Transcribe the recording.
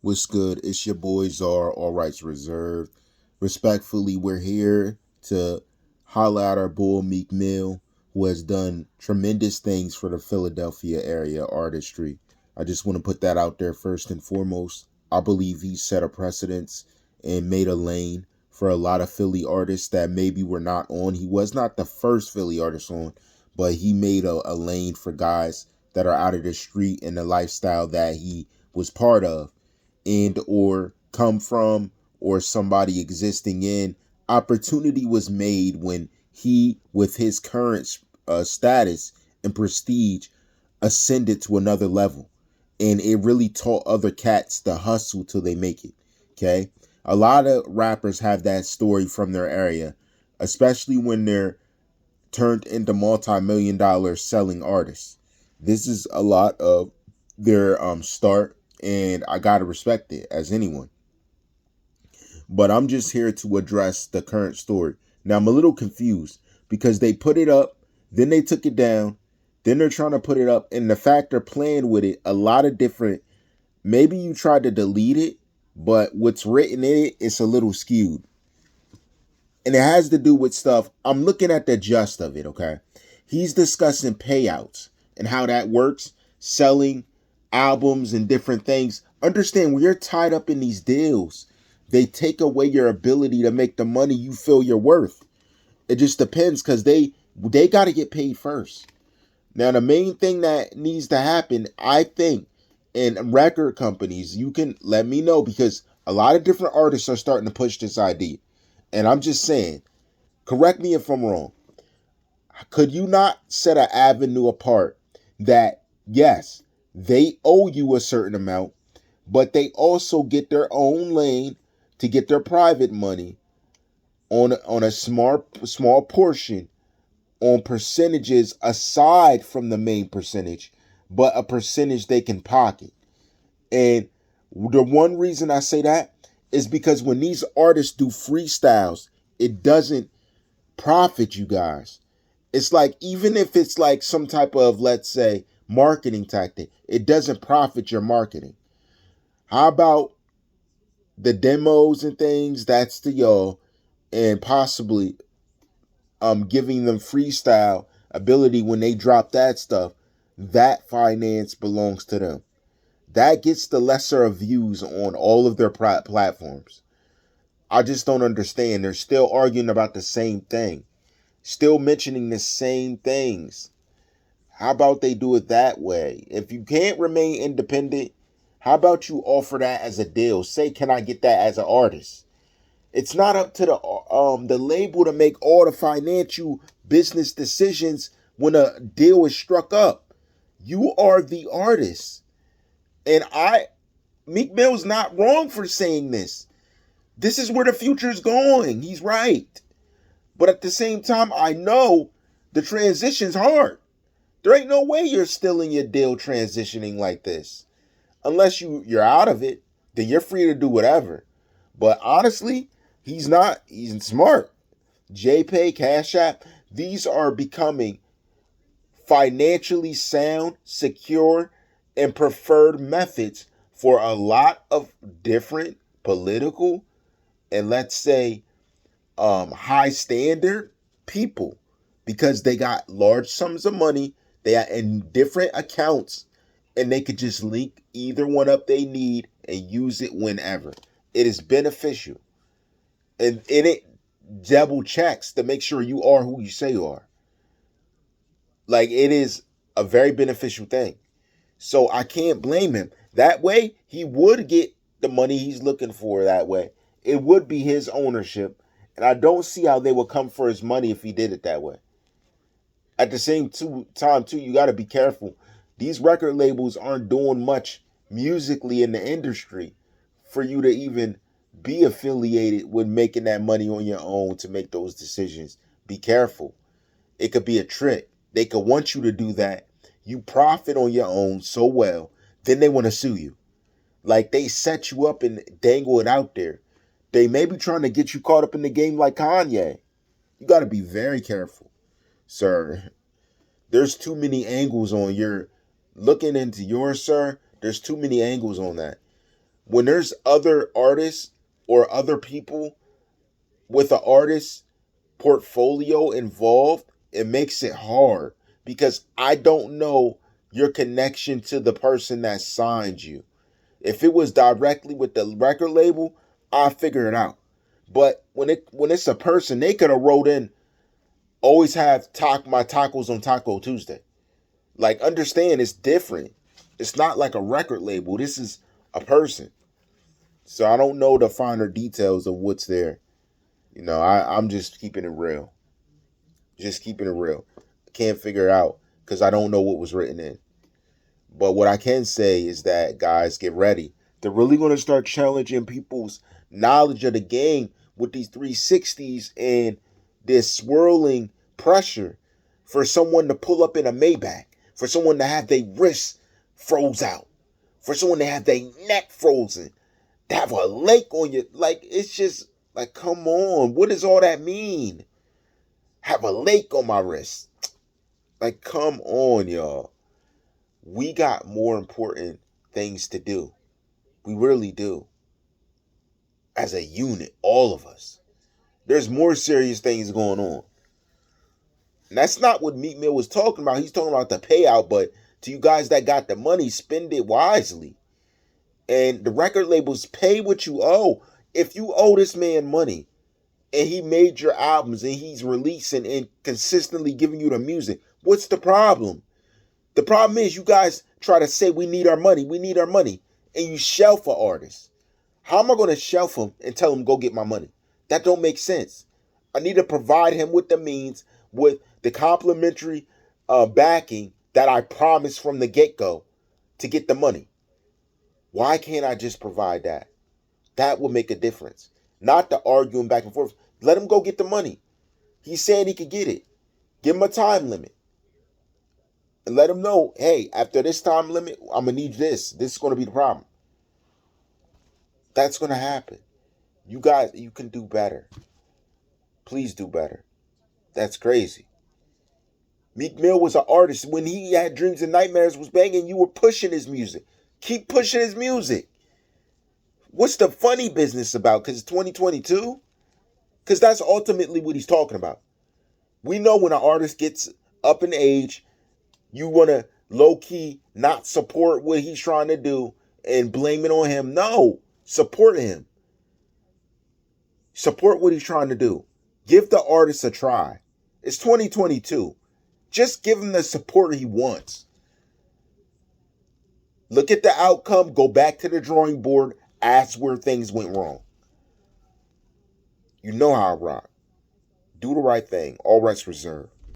What's good? It's your boy Czar, all rights reserved. Respectfully, we're here to holler at our bull Meek Mill, who has done tremendous things for the Philadelphia area artistry. I just want to put that out there first and foremost. I believe he set a precedence and made a lane for a lot of Philly artists that maybe were not on. He was not the first Philly artist on, but he made a lane for guys that are out of the street and the lifestyle that he was part of and or come from or somebody existing in. Opportunity was made when he, with his current status and prestige, ascended to another level, and it really taught other cats to hustle till they make it. Okay, a lot of rappers have that story from their area, especially when they're turned into multi-million-dollar selling artists. This is a lot of their start, and I gotta respect it as anyone. But I'm just here to address the current story. Now I'm a little confused because they put it up, then they took it down, then they're trying to put it up, and the fact they're playing with it, a lot of different. Maybe you tried to delete it, but what's written in it is a little skewed. And it has to do with stuff. I'm looking at the gist of it, okay? He's discussing payouts and how that works, selling albums and different things. Understand, when you're tied up in these deals, they take away your ability to make the money you feel you're worth. It just depends because they got to get paid first. Now, the main thing that needs to happen, I think, in record companies, you can let me know because a lot of different artists are starting to push this idea. And I'm just saying, correct me if I'm wrong. Could you not set an avenue apart that, yes, they owe you a certain amount, but they also get their own lane to get their private money on a small portion on percentages aside from the main percentage, but a percentage they can pocket. And the one reason I say that is because when these artists do freestyles, it doesn't profit you guys. It's like, even if it's like some type of, let's say, marketing tactic, it doesn't profit your marketing. How about the demos and things? That's to y'all, and possibly giving them freestyle ability when they drop that stuff. That finance belongs to them. That gets the lesser of views on all of their platforms. I just don't understand. They're still arguing about the same thing, still mentioning the same things. How about they do it that way? If you can't remain independent, how about you offer that as a deal? Say, can I get that as an artist? It's not up to the label to make all the financial business decisions when a deal is struck up. You are the artist. And Meek Mill's not wrong for saying this. This is where the future is going. He's right. But at the same time, I know the transition's hard. There ain't no way you're still in your deal transitioning like this. Unless you're out of it, then you're free to do whatever. But honestly, he's smart. JPay, Cash App, these are becoming financially sound, secure, and preferred methods for a lot of different political and, let's say, high standard people, because they got large sums of money, they are in different accounts, and they could just link either one up they need and use it whenever. It is beneficial. And it double checks to make sure you are who you say you are. Like, it is a very beneficial thing. So I can't blame him. That way, he would get the money he's looking for that way. It would be his ownership. And I don't see how they would come for his money if he did it that way. At the same time, too, you got to be careful. These record labels aren't doing much musically in the industry for you to even be affiliated with making that money on your own to make those decisions. Be careful. It could be a trick. They could want you to do that. You profit on your own so well, then they want to sue you. Like, they set you up and dangle it out there. They may be trying to get you caught up in the game like Kanye. You got to be very careful, sir. There's too many angles on your looking into yours, sir. There's too many angles on that. when there's other artists or other people with an artist portfolio involved, it makes it hard because I don't know your connection to the person that signed you. If it was directly with the record label, I'll figure it out. But when it's a person, they could have wrote in, always have my tacos on Taco Tuesday. Like, understand, it's different. It's not like a record label. This is a person. So I don't know the finer details of what's there. I'm just keeping it real. Just keeping it real. Can't figure it out because I don't know what was written in. But what I can say is that, guys, get ready. They're really going to start challenging people's knowledge of the game with these 360s and this swirling pressure for someone to pull up in a Maybach, for someone to have their wrists froze out, for someone to have their neck frozen, to have a lake on you. Like, it's just like, come on. What does all that mean? Have a lake on my wrist. Like, come on, y'all. We got more important things to do. We really do. As a unit, all of us. There's more serious things going on. And that's not what Meek Mill was talking about. He's talking about the payout, but to you guys that got the money, spend it wisely. And the record labels, pay what you owe. If you owe this man money and he made your albums and he's releasing and consistently giving you the music, what's the problem? The problem is you guys try to say we need our money, and you shelf an artist. How am I going to shelf him and tell him go get my money? That don't make sense. I need to provide him with the means, with the complimentary backing that I promised from the get-go to get the money. Why can't I just provide that? That will make a difference. Not the arguing back and forth. Let him go get the money. He's saying he could get it. Give him a time limit. And let him know, hey, after this time limit, I'm going to need this. This is going to be the problem. That's going to happen. You guys, you can do better. Please do better. That's crazy. Meek Mill was an artist. When he had Dreams and Nightmares was banging, you were pushing his music. Keep pushing his music. What's the funny business about? Because it's 2022? Because that's ultimately what he's talking about. We know when an artist gets up in age, you want to low-key not support what he's trying to do and blame it on him. No, support him. Support what he's trying to do. Give the artist a try. It's 2022. Just give him the support he wants. Look at the outcome. Go back to the drawing board. Ask where things went wrong. You know how I rock. Do the right thing. All rights reserved.